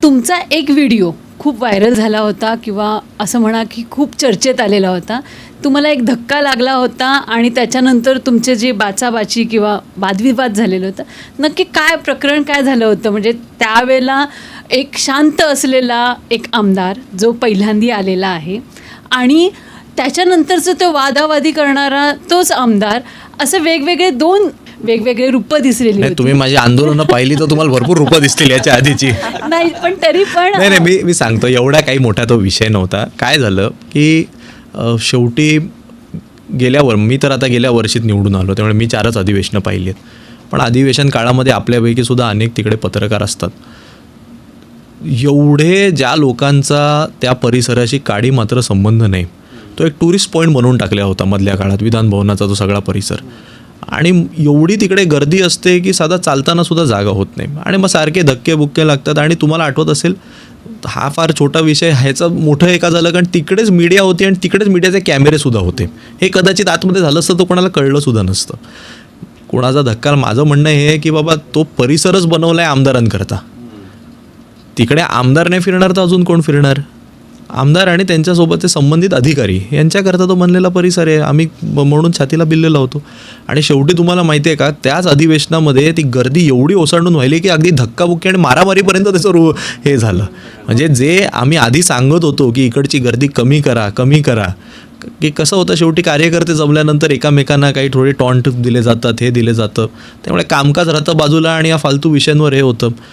तुमचा एक व्हिडिओ खूप व्हायरल झाला होता किंवा असं म्हणा की खूप चर्चेत आलेला होता. तुम्हाला एक धक्का लागला होता आणि त्याच्यानंतर तुमचे जे बाचाबाची किंवा वादविवाद झालेलं होतं. नक्की काय प्रकरण काय झालं होतं? म्हणजे त्यावेळेला एक शांत असलेला एक आमदार जो पहिल्यांदा आलेला आहे आणि त्याच्यानंतरचं तो वादावादी करणारा तोच आमदार, असं वेगवेगळे दोन वेगवेगळे रूपं दिसलेली होती. तुम्ही माझी आंदोलनं पाहिली तर तुम्हाला भरपूर रूपं दिसतील याच्या आधीची. नाही पण तरी पण नाही मी सांगतो, एवढा काही मोठा तो विषय नव्हता. काय झालं की शेवटी मी तर आता गेल्या वर्षीत निवडून आलो, त्यामुळे मी 4च अधिवेशनं पाहिली आहेत. पण अधिवेशन काळामध्ये आपल्यापैकी सुद्धा अनेक तिकडे पत्रकार असतात. एवढे ज्या लोकांचा त्या परिसराशी काडी मात्र संबंध नाही, तो एक टुरिस्ट पॉईंट बनवून टाकला होता मधल्या काळात विधान भवनाचा तो सगळा परिसर. आणि एवढी तिकडे गर्दी असते की साधा चालताना सुद्धा जागा होत नाही आणि मग सारखे धक्के बुक्के लागतात. आणि तुम्हाला आठवत असेल, हा फार छोटा विषय, ह्याचं मोठं एका झालं कारण तिकडेच मीडिया होती आणि तिकडेच मीडियाचे कॅमेरेसुद्धा होते. हे कदाचित आतमध्ये झालं असतं तर कोणाला कळलं सुद्धा नसतं. कोणाचा धक्का. माझं म्हणणं हे आहे की बाबा तो परिसरच बनवला आहे आमदारांकरता. तिकडे आमदार नाही फिरणार तर अजून कोण फिरणार? आमदार आणि त्यांच्यासोबतचे संबंधित अधिकारी यांच्याकरता तो बनलेला परिसर आहे. आम्ही म्हणून छातीला बिल्ले लावतो. आणि शेवटी तुम्हाला माहिती आहे का, त्याच अधिवेशनामध्ये ती गर्दी एवढी ओसाडून व्हायली की अगदी धक्काबुक्की आणि मारामारीपर्यंत त्याचं हे झालं. म्हणजे जे आम्ही आधी सांगत होतो की इकडची गर्दी कमी करा, की कसं होतं, शेवटी कार्यकर्ते जमल्यानंतर एकामेकांना काही थोडे टॉन्ट दिले जातात, हे दिले जातं. त्यामुळे कामकाज राहतं बाजूला आणि या फालतू विषयांवर हे होतं.